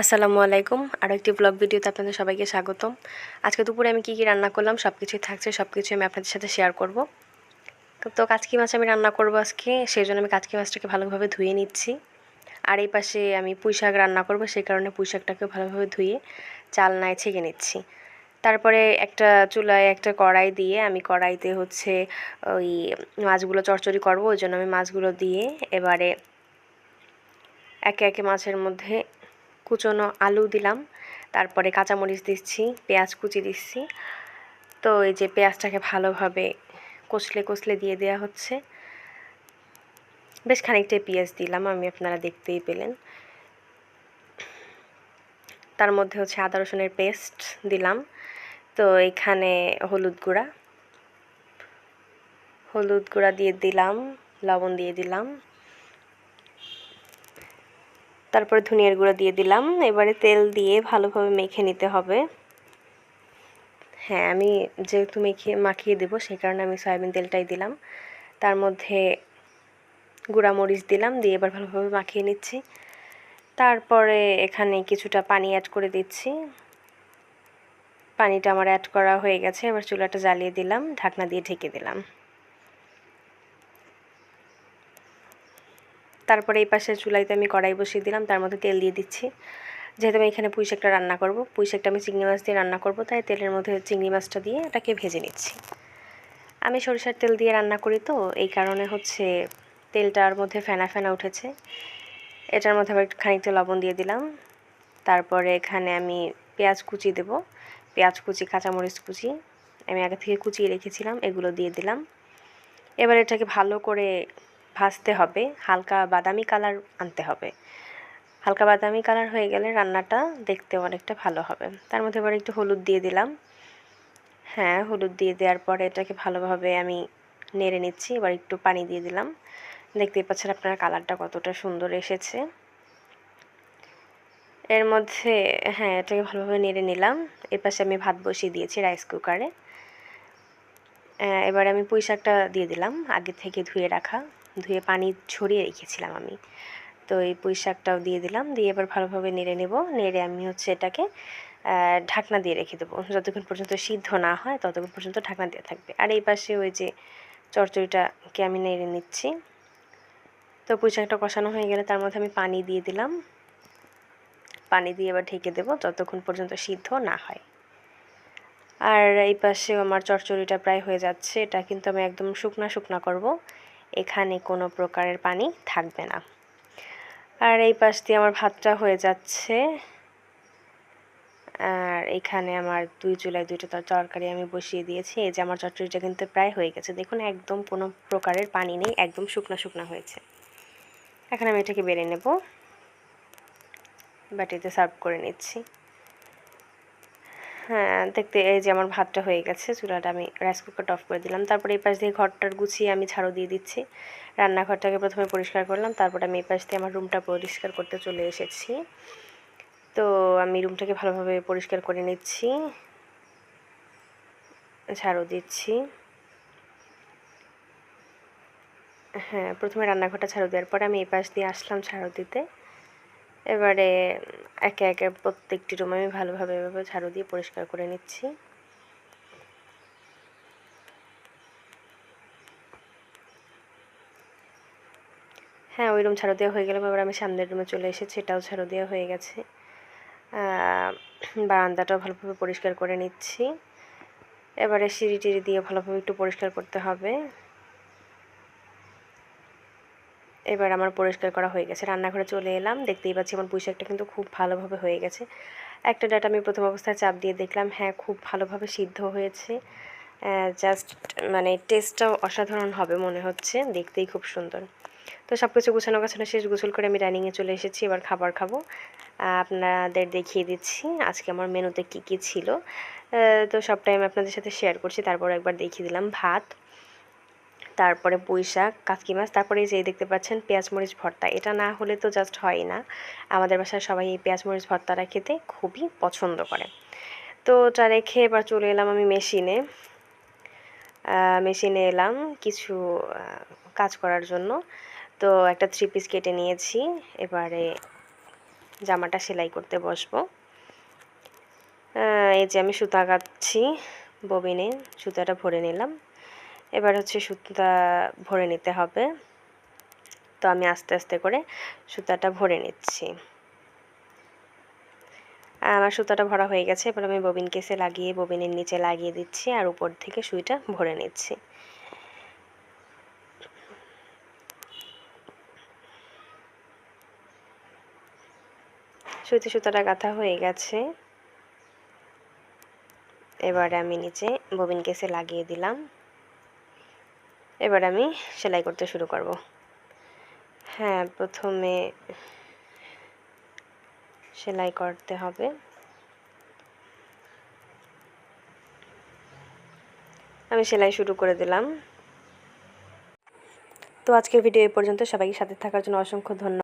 আসসালামু আলাইকুম। আরও একটি ব্লগ ভিডিওতে আপনাদের সবাইকে স্বাগতম। আজকে দুপুরে আমি কী রান্না করলাম সব কিছুই থাকছে, সব কিছুই আমি আপনাদের সাথে শেয়ার করব। তো কাচকি মাছ আমি রান্না করব আজকে, সেই জন্য আমি কাচকি মাছটাকে ভালোভাবে ধুয়ে নিচ্ছি। আর এই পাশে আমি পুঁই শাক রান্না করব, সেই কারণে পুঁই শাকটাকে ভালোভাবে ধুয়ে চালনায় ছেঁকে নিচ্ছি। তারপরে একটা চুলায় একটা কড়াই দিয়ে আমি কড়াইতে ওই মাছগুলো চড়চড়ি করব, ওই জন্য আমি মাছগুলো দিয়ে এবারে একে একে মাছের মধ্যে কুচনো আলু দিলাম, তারপরে কাঁচামরিচ দিচ্ছি, পেঁয়াজ কুচি দিচ্ছি। তো এই যে পেঁয়াজটাকে ভালোভাবে কষলে কষলে দিয়ে দেওয়া হচ্ছে। বেশ খানিকটাই পেঁয়াজ দিলাম আমি, আপনারা দেখতেই পেলেন। তার মধ্যে আদা রসুনের পেস্ট দিলাম। তো এখানে হলুদ গুঁড়া দিয়ে দিলাম, লবণ দিয়ে দিলাম, তারপরে ধনিয়ার গুঁড়া দিয়ে দিলাম। এবারে তেল দিয়ে ভালোভাবে মেখে নিতে হবে। হ্যাঁ, আমি যেহেতু মাখিয়ে দেবো সেই কারণে আমি সয়াবিন তেলটাই দিলাম। তার মধ্যে গুঁড়া মরিচ দিলাম, দিয়ে এবার ভালোভাবে মাখিয়ে নিচ্ছি। তারপরে এখানে কিছুটা পানি অ্যাড করে দিচ্ছি। পানিটা আমার অ্যাড করা হয়ে গেছে। এবার চুলাটা জ্বালিয়ে দিলাম, ঢাকনা দিয়ে ঢেকে দিলাম। তারপরে এই পাশে চুলাইতে আমি কড়াই বসিয়ে দিলাম, তার মধ্যে তেল দিয়ে দিচ্ছি। যেহেতু আমি এখানে পুঁই শাকটা রান্না করব, পুঁই শাকটা আমি চিংড়ি মাছ দিয়ে রান্না করব, তাই তেলের মধ্যে চিংড়ি মাছটা দিয়ে এটাকে ভেজে নিচ্ছি। আমি সরিষার তেল দিয়ে রান্না করি, তো এই কারণে তেলটার মধ্যে ফেনা ফেনা উঠেছে। এটার মধ্যে আবার একটু খানিকটা লবণ দিয়ে দিলাম। তারপরে এখানে আমি পেঁয়াজ কুচি দেব, পেঁয়াজ কুচি, কাঁচামরিচ কুচি আমি আগে থেকে কুচিয়ে রেখেছিলাম, এগুলো দিয়ে দিলাম। এবার এটাকে ভালো করে ভাজতে হবে, হালকা বাদামি কালার আনতে হবে। হালকা বাদামি কালার হয়ে গেলে রান্নাটা দেখতে অনেকটা ভালো হবে। তার মধ্যে এবার একটু হলুদ দিয়ে দিলাম। হ্যাঁ, হলুদ দিয়ে দেওয়ার পরে এটাকে ভালোভাবে আমি নেড়ে নিচ্ছি। এবার একটু পানি দিয়ে দিলাম। দেখতেই পাচ্ছেন আপনারা কালারটা কতটা সুন্দর এসেছে। এর মধ্যে হ্যাঁ, এটাকে ভালোভাবে নেড়ে নিলাম। এপাশে আমি ভাত বসিয়ে দিয়েছি রাইস কুকারে। এবার আমি পুঁই শাকটা দিয়ে দিলাম, আগে থেকে ধুয়ে পানি ঝরিয়ে রেখেছিলাম আমি। তো এই পুঁই শাকটাও দিয়ে দিলাম, দিয়ে এবার ভালোভাবে নেড়ে নেব। নেড়ে আমি এটাকে ঢাকনা দিয়ে রেখে দেবো। যতক্ষণ পর্যন্ত সিদ্ধ না হয় ততক্ষণ পর্যন্ত ঢাকনা দেওয়া থাকবে। আর এই পাশে ওই যে চচ্চড়িটাকে আমি নেড়ে নিচ্ছি। তো পুঁই শাকটা কষানো হয়ে গেলে তার মধ্যে আমি পানি দিয়ে দিলাম। পানি দিয়ে এবার ঢেকে দেবো যতক্ষণ পর্যন্ত সিদ্ধ না হয়। আর এই পাশেও আমার চচ্চড়িটা প্রায় হয়ে যাচ্ছে। এটা কিন্তু আমি একদম শুকনা করব, এখানে কোনো প্রকারের পানি থাকবে না। আর এই পাশ দিয়ে আমার ভাতটা হয়ে যাচ্ছে। আর এখানে আমার দুই চুলায় দুইটা তরকারি আমি বসিয়ে দিয়েছি। এই যে আমার চচ্চড়িটা কিন্তু প্রায় হয়ে গেছে, দেখুন একদম কোনো প্রকারের পানি নেই, একদম শুকনা হয়েছে। এখন আমি এটাকে বেড়ে নেব, বাটিতে সার্ভ করে নিচ্ছি। হ্যাঁ, দেখতে এই যে আমার ভাতটা হয়ে গেছে। চুলাটা আমি রাইস কুকারটা অফ করে দিলাম। তারপরে এই পাশ দিয়ে ঘরটার গুছিয়ে আমি ঝাড়ু দিয়ে দিচ্ছি। রান্নাঘরটাকে প্রথমে পরিষ্কার করলাম, তারপরে আমি এই পাশ দিয়ে আমার রুমটা পরিষ্কার করতে চলে এসেছি। তো আমি রুমটাকে ভালোভাবে পরিষ্কার করে নিচ্ছি, ঝাড়ু দিচ্ছি। হ্যাঁ, প্রথমে রান্নাঘরটা ঝাড়ু দেওয়ার পরে আমি এই পাশ দিয়ে আসলাম ঝাড়ু দিতে। এবারে একে একে প্রত্যেকটি রুম আমি ভালোভাবে এভাবে ঝাড়ু দিয়ে পরিষ্কার করে নিচ্ছি। হ্যাঁ, ওই রুম ঝাড়ু দেওয়া হয়ে গেলে এবার আমি সামনের রুমে চলে এসেছি, এটাও ঝাড়ু দেওয়া হয়ে গেছে। বারান্দাটাও ভালোভাবে পরিষ্কার করে নিচ্ছি। এবারে সিঁড়ি টিড়ি দিয়ে ভালোভাবে একটু পরিষ্কার করতে হবে। এবার আমার পরিষ্কার করা হয়ে গেছে। রান্নাঘরে চলে এলাম, দেখতেই পাচ্ছি আমার পুঁই শাকটা কিন্তু খুব ভালোভাবে হয়ে গেছে। একটা ডাটা আমি প্রথম অবস্থায় চাপ দিয়ে দেখলাম, হ্যাঁ খুব ভালোভাবে সিদ্ধ হয়েছে। জাস্ট মানে টেস্টটাও অসাধারণ হবে মনে হচ্ছে, দেখতেই খুব সুন্দর। তো সব কিছু গুছানো শেষ, গোসল করে আমি ডাইনিংয়ে চলে এসেছি। এবার খাবার খাবো। আপনাদের দেখিয়ে দিচ্ছি আজকে আমার মেনুতে কী কী ছিল। তো সবটাই আমি আপনাদের সাথে শেয়ার করছি। তারপর একবার দেখিয়ে দিলাম ভাত, তারপরে পুঁই শাক, কাতকি মাছ, তারপরে এই যে দেখতে পাচ্ছেন পেঁয়াজ মরিচ ভর্তা। এটা না হলে তো জাস্ট হয় না। আমাদের বাসায় সবাই এই পেঁয়াজ মরিচ ভর্তাটা খেতে খুবই পছন্দ করে। তো ওটা রেখে এবার চলে এলাম আমি মেশিনে এলাম কিছু কাজ করার জন্য। তো একটা 3 পিস কেটে নিয়েছি। এবারে জামাটা সেলাই করতে বসবো। এই যে আমি সুতা কাটছি ববিনে, সুতাটা ভরে নিলাম। এবার হচ্ছে সুতা ভরে নিতে হবে, তো আমি আস্তে আস্তে করে সুতাটা ভরে নিচ্ছি। আমার সুতাটা ভরা হয়ে গেছে। এবার আমি ববিন কেসে লাগিয়ে ববিনের নিচে লাগিয়ে দিচ্ছি আর উপর থেকে সুইটা ভরে নিচ্ছি। সুতাটা গাঁথা হয়ে গেছে। এবারে আমি নিচে ববিন কেসে লাগিয়ে দিলাম। এবার আমি সেলাই করতে শুরু করব। হ্যাঁ, প্রথমে সেলাই করতে হবে। আমি সেলাই শুরু করে দিলাম। তো আজকের ভিডিও এই পর্যন্ত। সবাইকে সাথে থাকার জন্য অসংখ্য ধন্যবাদ।